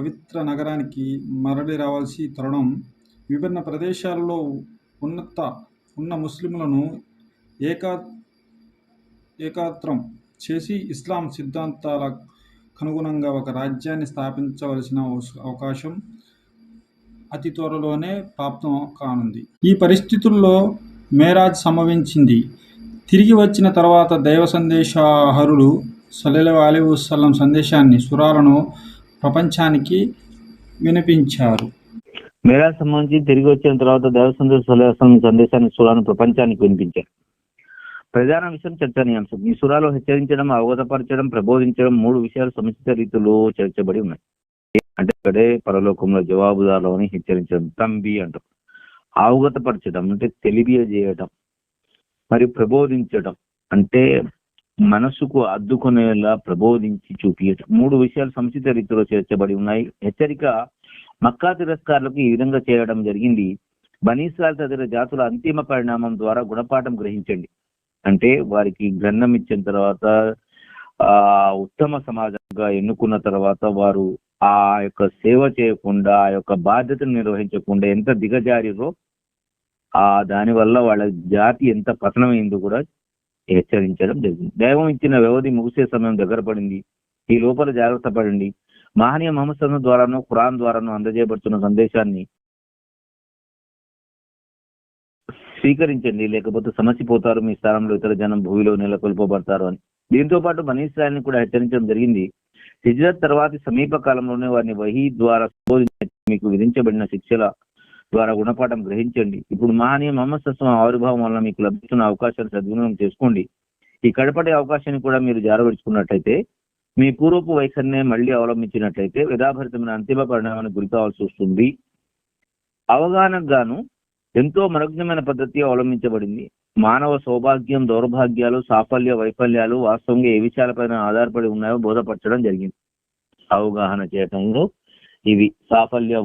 పవిత్ర నగరానికి మరలి రావాల్సి తరుణం విభిన్న ప్రదేశాలలో ఉన్న ముస్లింలను ఏకా ఏకాత్రం చేసి ఇస్లాం సిద్ధాంతాలకు అనుగుణంగా ఒక రాజ్యాన్ని స్థాపించవలసిన అవకాశం అతి త్వరలోనే ప్రాప్తం కానుంది. ఈ పరిస్థితుల్లో మేరాజ్ సంభవించింది. తిరిగి వచ్చిన తర్వాత దైవ సందేశహరుడు సల్లల్లాహు అలైహి వసల్లం సందేశాన్ని సురాలను ప్రపంచానికి వినిపించారు. మేరాజ్ సంబంధించి తిరిగి వచ్చిన తర్వాత దైవ సందేశాన్ని సురాను ప్రపంచానికి వినిపించారు. ప్రధాన విషయం చర్చనీయాంశం. ఈ సురాలో హెచ్చరించడం, అవగతపరచడం, ప్రబోధించడం 3 విషయాలు సముచిత రీతిలో చేర్చబడి ఉన్నాయి. అంటే ఇక్కడే పరలోకంలో జవాబుదారులు అని హెచ్చరించడం, తంబి అంటాం. అవగతపరచడం అంటే తెలియజేయడం, మరి ప్రబోధించడం అంటే మనసుకు అద్దుకునేలా ప్రబోధించి చూపించడం. 3 విషయాలు సముచిత రీతిలో చేర్చబడి ఉన్నాయి. హెచ్చరిక మక్కా తిరస్కారులకు ఈ విధంగా చేయడం జరిగింది. బనీ ఇస్రాయిల్ తదితర జాతుల అంతిమ పరిణామం ద్వారా గుణపాఠం గ్రహించండి. అంటే వారికి గ్రంథం ఇచ్చిన తర్వాత ఉత్తమ సమాజంగా ఎన్నుకున్న తర్వాత వారు ఆ యొక్క సేవ చేయకుండా, ఆ యొక్క బాధ్యతను నిర్వహించకుండా ఎంత దిగజారిరో దానివల్ల వాళ్ళ జాతి ఎంత పతనమైందో కూడా హెచ్చరించడం జరిగింది. దైవం ఇచ్చిన వ్యవధి ముగిసే సమయం దగ్గర పడింది. ఈ లోపల జాగ్రత్త పడండి. మహనీయ ముహమ్మద్ సల్లల్లాహు ద్వారాను, ఖురాన్ ద్వారాను అందజేయబడుతున్న సందేశాన్ని స్వీకరించండి, లేకపోతే సమసిపోతారు, మీ స్థానంలో ఇతర జనం భూమిలో నెలకొల్పబడతారు అని. దీంతో పాటు బనీ ఇస్రాయిల్ని కూడా హెచ్చరించడం జరిగింది. హిజ్రత్ తర్వాతి సమీప కాలంలోనే వారిని వహీ ద్వారా మీకు విధించబడిన శిక్షల ద్వారా గుణపాఠం గ్రహించండి. ఇప్పుడు మహనీయ ముహమ్మద్ సల్లల్లాహు ఆవిర్భావం వల్ల మీకు లభిస్తున్న అవకాశాన్ని సద్వినియోగం చేసుకోండి. ఈ కడపటి అవకాశాన్ని కూడా మీరు జారవిడుచుకున్నట్టయితే, మీ పూర్వపు వైఖరినే మళ్లీ అవలంబించినట్లయితే విధాభరితమైన అంతిమ పరిణామానికి గురి కావాల్సి వస్తుంది. అవగాహనకు గాను ఎంతో మరగ్నమైన పద్ధతి అవలంబించబడింది. మానవ సౌభాగ్యం, దౌర్భాగ్యాలు, సాఫల్య, వైఫల్యాలు వాస్తవంగా ఏ విషయాలపైన ఆధారపడి ఉన్నాయో బోధపరచడం జరిగింది. అవగాహన చేయటంలో ఇవి సాఫల్య,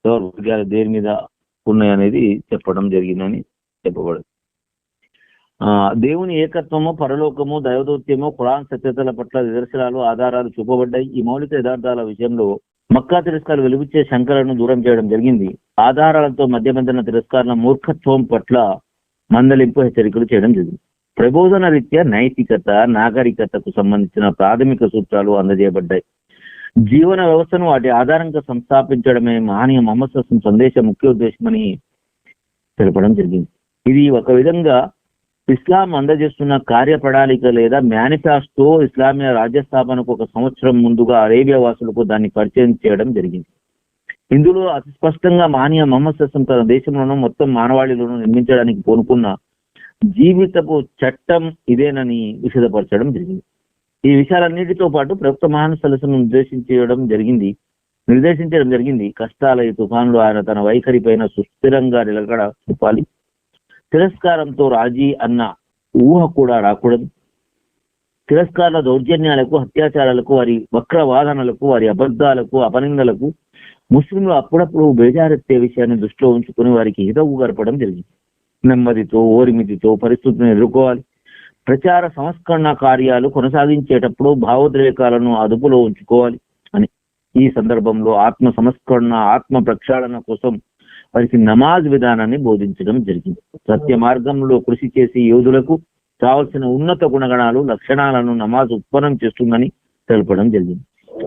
దౌర్భాగ్యాలు దేని మీద ఉన్నాయనేది చెప్పడం జరిగిందని చెప్పబడింది. దేవుని ఏకత్వము, పరలోకము, దైవదౌత్యము, ఖురాన్ సత్యతల పట్ల నిదర్శనాలు, ఆధారాలు చూపబడ్డాయి. ఈ మౌలిక యథార్థాల విషయంలో మక్కా తిరస్కారాలు వెలుగుచ్చే శంకలను దూరం చేయడం జరిగింది. ఆధారాలతో మధ్యబంధన తిరస్కారాల మూర్ఖత్వం పట్ల మందలింపు, హెచ్చరికలు చేయడం జరిగింది. ప్రబోధన రీత్యా నైతికత, నాగరికతకు సంబంధించిన ప్రాథమిక సూత్రాలు అందజేయబడ్డాయి. జీవన వ్యవస్థను వాటి ఆధారంగా సంస్థాపించడమే మహనీయ ముహమ్మద్ సల్లల్లాహు సందేశం ముఖ్య ఉద్దేశమని తెలపడం జరిగింది. ఇది ఒక విధంగా ఇస్లాం అందజేస్తున్న కార్యప్రణాళిక లేదా మేనిఫెస్టో. ఇస్లామియా రాజ్య స్థాపనకు 1 సంవత్సరం ముందుగా అరేబియా వాసులకు దాన్ని పరిచయం చేయడం జరిగింది. ఇందులో అతి స్పష్టంగా మహనీయ ముహమ్మద్ సల్లల్లాహు తన దేశంలోనూ మొత్తం మానవాళిలోనూ నిర్మించడానికి పూనుకున్న జీవితపు చట్టం ఇదేనని విశదపరచడం జరిగింది. ఈ విషయాలన్నిటితో పాటు ప్రవక్త ముహమ్మద్ సల్లల్లాహు నిర్దేశించడం జరిగింది. కష్టాల ఈ తుఫాన్లు ఆయన తన వైఖరి పైన సుస్థిరంగా నిలకడ చూపాలి. తిరస్కారంతో రాజీ అన్న ఊహ కూడా రాకూడదు. తిరస్కారాల దౌర్జన్యాలకు, అత్యాచారాలకు, వారి వక్ర వాదనలకు, వారి అబద్ధాలకు, అపనిందలకు ముస్లింలు అప్పుడప్పుడు బేజారెత్తే విషయాన్ని దృష్టిలో ఉంచుకుని వారికి హితవు గడపడం జరిగింది. నెమ్మదితో, ఓరిమితితో పరిస్థితులను ఎదుర్కోవాలి. ప్రచార సంస్కరణ కార్యాలు కొనసాగించేటప్పుడు భావోద్రేకాలను అదుపులో ఉంచుకోవాలి అని. ఈ సందర్భంలో ఆత్మ సంస్కరణ, ఆత్మ ప్రక్షాళన కోసం వారికి నమాజ్ విధానాన్ని బోధించడం జరిగింది. సత్య మార్గంలో కృషి చేసి యోధులకు కావలసిన ఉన్నత గుణగణాలు, లక్షణాలను నమాజ్ ఉత్పన్నం చేస్తుందని తెలపడం జరిగింది.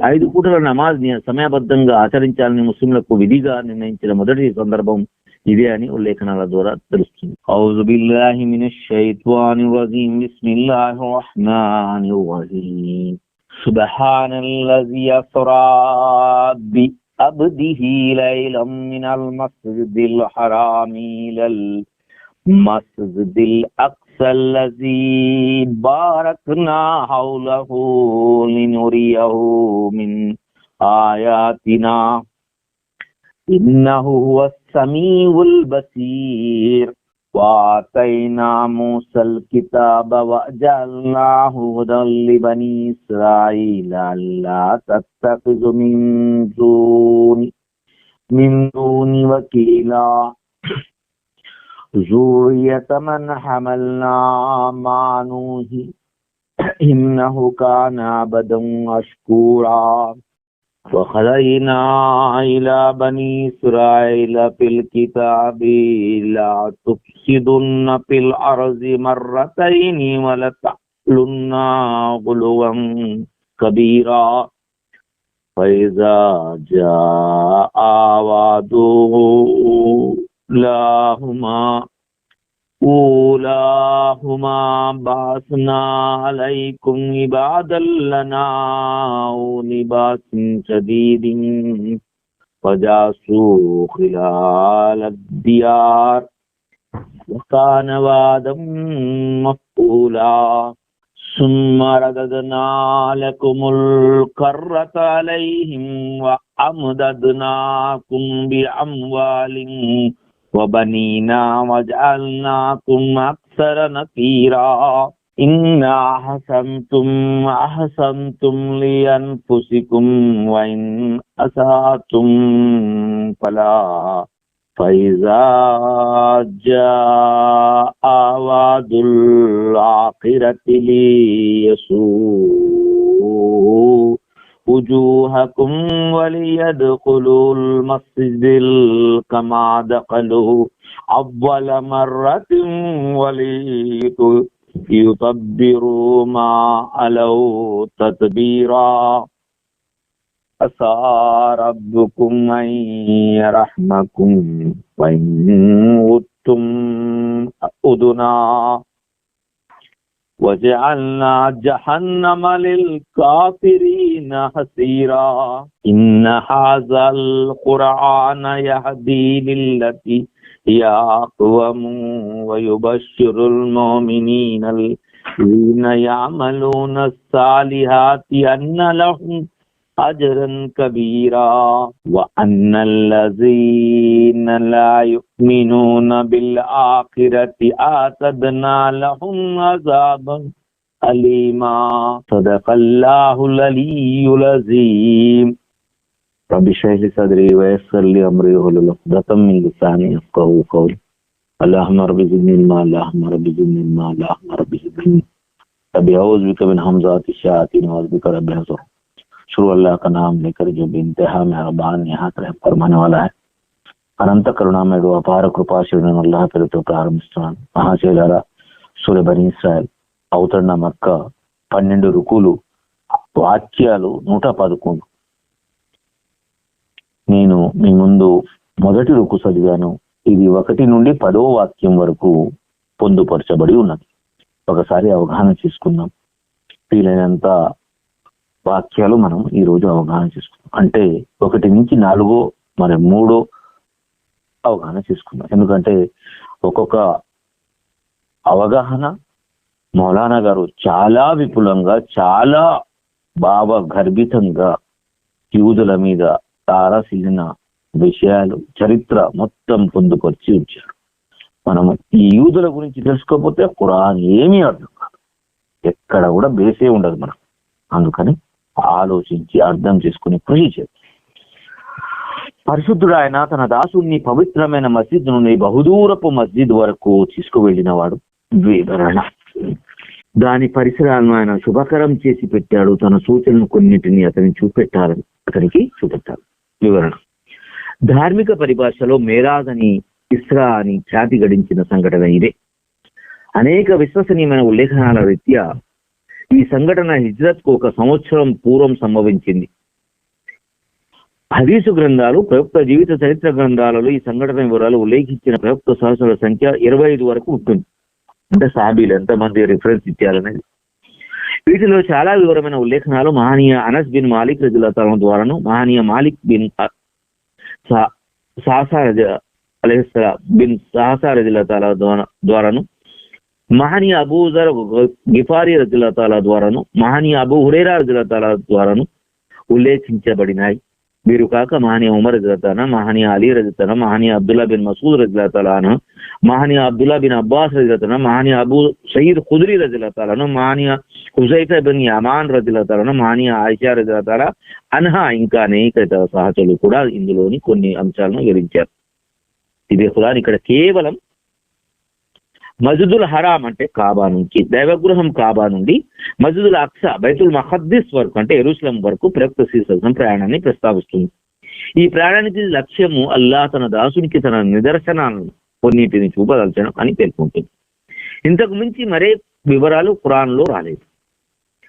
5 పూటల నమాజ్ సమయబద్ధంగా ఆచరించాలని ముస్లింలకు విధిగా నిర్ణయించిన మొదటి సందర్భం ఇదే అని ఉల్లేఖనాల ద్వారా తెలుస్తుంది. ఔజు బిల్లాహి మినష్ షైత్వానిర్ రజీం. బిస్మిల్లాహిర్ రహ్మానిర్ రహీం. సుబ్హానల్లజీ అస్రా బి అబ్దిహి లైలం మినల్ మస్జిదిల్ హరామి ఇలల్ మస్జిదిల్ అక్సల్లజీ బారక్నా హౌలహు లినురియహు మిన్ ఆయాతినా ఇన్నహు హువస్ సమీఉల్ బసీర్. వాతైనా మూసల్ కితాబ వజఅల్నాహు హుదల్ లిబనీ ఇస్రాయీల అల్లా తత్తఖిజు మిన్ దూని వకీలా జూరియత మన్ హమల్నా మా నూహి ఇన్నహు కాన అబదన్ మష్కూరా. وَخَلَقْنَا إِلَى بَنِي إِسْرَائِيلَ فِي الْكِتَابِ لَا تُفْسِدُنَّ فِي الْأَرْضِ مَرَّتَيْنِ وَلَتَعْلُنَّ عُلُوًّا كَبِيرًا فَإِذَا جَاءَ وَعْدُ أولاهما بعثنا عليكم عبادا لنا أولي بأس شديد فجاسوا خلال الديار وكان وعدا مفعولا ثم رددنا لكم الكرة عليهم وأمددناكم بأموال وبنينا وجعلناكم أكثر نفيرا إن أحسنتم لأنفسكم وإن أسأتم فلا فإذا جاء وعد الآخرة ليسوء وجوهكم وليدخلوا المسجد كما دخلوا أول مرة وليتبروا ما علوا تتبيرا عسى ربكم أن يرحمكم وإن عدتم عدنا وجعلنا جهنم للكافرين حصيرا إن هذا القرآن يهدي للتي هي أقوم ويبشر المؤمنين الذين يعملون الصالحات أن لهم أجرا كبيرا وأن الذين لا يؤمنون بالآخرة أعتدنا لهم عذابا أليما صدق الله العلي العظيم رب اشرح لي صدري ويسر لي أمري واحلل عقدة من لساني يفقهوا قولي اللهم رب زدني علما اللهم رب زدني علما اللهم رب زدني رب أعوذ بك من همزات الشياطين وأعوذ بك رب يحضرون शुरू अल्लाह का नाम लेकर जो बेइंतहा मेहरबान यहाँ रहम फरमाने वाला है अनंत करुणामय अपार कृपाशील अल्लाह పేరుతో ప్రారంభిస్తున్నాను. మహాశైలారా, సూర బనీ ఇస్రాయల్ అవతరణ మక్క 12 రుకులు వాక్యాలు 111. నేను మీ ముందు మొదటి రుకు చదివాను. ఇది 1 నుండి 10వ వాక్యం వరకు పొందుపరచబడి ఉన్నది. ఒకసారి అవగాహన చేసుకుందాం. వీలైనంత వాక్యాలు మనం ఈ రోజు అవగాహన చేసుకుందాం. అంటే 1 నుంచి 4 మరి 3 అవగాహన చేసుకుందాం. ఎందుకంటే ఒక్కొక్క అవగాహన మౌలానా గారు చాలా విపులంగా, చాలా భావగర్భితంగా యూదుల మీద తారసిల్లిన విషయాలు, చరిత్ర మొత్తం పొందుపరిచి ఉంచారు. మనము ఈ యూదుల గురించి తెలుసుకోకపోతే ఖురాన్ ఏమీ అర్థం కాదు. ఎక్కడ కూడా బేసే ఉండదు మనం. అందుకని ఆలోచించి అర్థం చేసుకుని కృషి చేయాలి. పరిశుద్ధుడు ఆయన తన దాసుని పవిత్రమైన మస్జిద్ నుండి బహుదూరపు మస్జిద్ వరకు తీసుకువెళ్ళిన వాడు. వివరణ. దాని పరిసరాలను ఆయన శుభకరం చేసి పెట్టాడు. తన సూచనలు కొన్నిటిని అతనికి చూపెట్టారు. వివరణ. ధార్మిక పరిభాషలో మేరాజ్ అని, ఇస్రా అని ఖ్యాతి గడించిన సంఘటన ఇదే. అనేక విశ్వసనీయమైన ఉల్లేఖనాల రీత్యా ఈ సంఘటన హిజ్రత్ కు 1 సంవత్సరం పూర్వం సంభవించింది. హదీసు గ్రంథాలు, ప్రయుక్త జీవిత చరిత్ర గ్రంథాలలో ఈ సంఘటన వివరాలు ఉల్లేఖించిన ప్రయుక్త సహస్రుల సంఖ్య 25 వరకు ఉంటుంది. అంటే సాబీలు ఎంతమంది రిఫరెన్స్ ఇచ్చారనేది. వీటిలో చాలా వివరమైన ఉల్లేఖనాలు మహనీయ అనస్ బిన్ మాలిక్ రజియల్లాహు ద్వారాను, మహనీయ మాలిక్ బిన్ సాసా రజియల్లాహు ద్వారాను, మహనీయ అబూ జర్ గిఫారీ రజియల్లాహు ద్వారాను, మహనీయ అబూ హురైరా రజియల్లాహు ద్వారాను ఉల్లేఖించబడినాయి. వీరు కాక మహనీయ ఉమర్ రజియల్లాహు, మహనీయ అలీ రజియల్లాహు, మహనీయ అబ్దుల్లా బిన్ మసూద్ రజియల్లాహు, మహనీయ అబ్దుల్లా బిన్ అబ్బాస్ రజియల్లాహు, మహనీయ అబూ సయీద్ ఖుద్రీ రజియల్లాహు, మహనీయ హుజైఫా బిన్ యమాన్ రజియల్లాహు, మహనీయ ఆయిషా రజియల్లాహు అన్హా, ఇంకా అనేక సహచరులు కూడా ఇందులోని కొన్ని అంశాలను వివరించారు. ఇదే ఖురాన్ ఇక్కడ కేవలం మస్జిదుల్ హరాం అంటే కాబా నుంచి, దైవగృహం కాబా నుండి మస్జిదుల్ అక్సా బైతుల్ మఖద్దీస్ వరకు అంటే యెరూషలేం వరకు ప్రవక్త శ్రీసల్లం ప్రయాణాన్ని ప్రస్తావిస్తుంది. ఈ ప్రయాణానికి లక్ష్యము అల్లాహ్ తన దాసునికి తన నిదర్శనాలను కొన్నిటిని చూపదలచడం అని పేర్కొంటుంది. ఇంతకు మించి మరే వివరాలు ఖురాన్లో రాలేదు.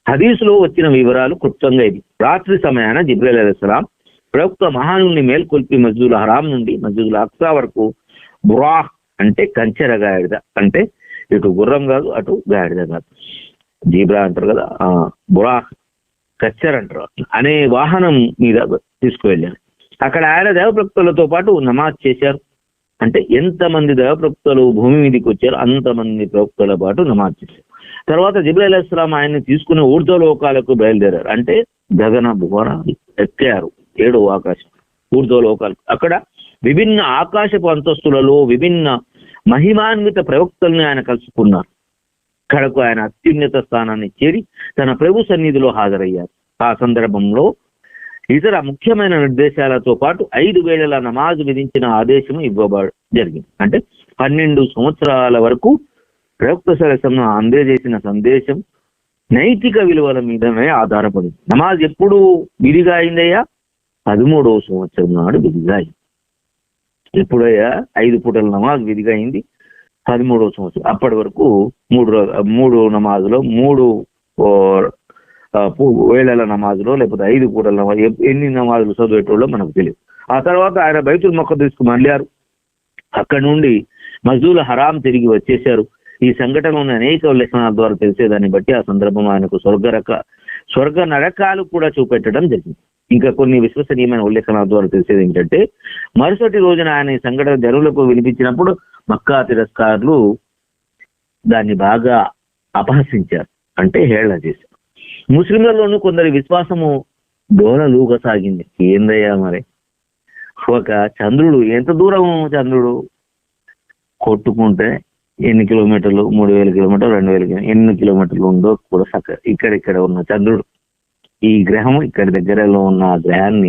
హదీసులో వచ్చిన వివరాలు క్లుప్తంగా ఇది. రాత్రి సమయాన జిబ్రీల్ అలైహిస్సలాం ప్రవక్త మహానుని మేల్కొల్పి మస్జిదుల్ హరాం నుండి మస్జిదుల్ అక్సా వరకు బురాహ్ అంటే కంచెర గాడిద, అంటే ఇటు గుర్రం కాదు అటు గాడిద కాదు, జీబ్రా అంటారు కదా, బురాహ్ కచ్చర్ అంటారు, అనే వాహనం మీద తీసుకువెళ్ళారు. అక్కడ ఆయన దేవప్రవక్తలతో పాటు నమాజ్ చేశారు. అంటే ఎంతమంది దేవప్రవక్తలు భూమి మీదకి వచ్చారు అంతమంది ప్రవక్తల పాటు నమాజ్ చేశారు. తర్వాత జిబ్రీల్ అలైహిస్సలాం ఆయన్ని తీసుకుని ఊర్ధ్వలోకాలకు బయలుదేరారు. అంటే గగన భువనాలు ఎక్కారు, 7వ ఆకాశం ఊర్ధ్వలోకాలు. అక్కడ విభిన్న ఆకాశపు అంతస్తులలో విభిన్న మహిమాన్విత ప్రవక్తల్ని ఆయన కలుసుకున్నారు. అక్కడకు ఆయన అత్యున్నత స్థానాన్ని చేరి తన ప్రభు సన్నిధిలో హాజరయ్యారు. ఆ సందర్భంలో ఇతర ముఖ్యమైన నిర్దేశాలతో పాటు 5 వేళల నమాజ్ విధించిన ఆదేశం జరిగింది. అంటే 12 సంవత్సరాల వరకు ప్రవక్త సలసంను అందజేసిన సందేశం నైతిక విలువల మీదనే ఆధారపడింది. నమాజ్ ఎప్పుడు విధిగా అయిందయ్యా? 13వ సంవత్సరం నాడు విధిగా అయింది. ఎప్పుడయ్యా 5 పూటల నమాజ్ విధిగా అయింది? 13వ సంవత్సరం. అప్పటి వరకు 3 నమాజులో 3 వేళల నమాజులో లేకపోతే 5 పూటల నమాజ్, ఎన్ని నమాజులు చదివేటోళ్ళో మనకు తెలియదు. ఆ తర్వాత ఆయన బైతుల్ మఖద్దీస్కు మళ్ళారు. అక్కడి నుండి మస్జిదుల్ హరాం తిరిగి వచ్చేశారు. ఈ సంఘటనలోని అనేక ఉల్లేఖనాల ద్వారా తెలిసేదాన్ని బట్టి ఆ సందర్భం ఆయనకు స్వర్గ నరకాలు కూడా చూపెట్టడం జరిగింది. ఇంకా కొన్ని విశ్వసనీయమైన ఉల్లేఖనాల ద్వారా తెలిసేది ఏంటంటే, మరుసటి రోజున ఆయన ఈ సంఘటన జనులకు వినిపించినప్పుడు మక్కా తిరస్కారులు దాన్ని బాగా అపహసించారు, అంటే హేళన చేశారు. ముస్లింలలోనూ కొందరి విశ్వాసము డోలలూగసాగింది. ఏందయ్యా మరి, ఒక చంద్రుడు ఎంత దూరం, చంద్రుడు కొట్టుకుంటే ఎన్ని కిలోమీటర్లు, 3000 కిలోమీటర్లు, 2000 ఎన్ని కిలోమీటర్లు ఉందో కూడా ఇక్కడిక్కడ ఉన్న చంద్రుడు, ఈ గ్రహం ఇక్కడ దగ్గరలో ఉన్న గ్రహాన్ని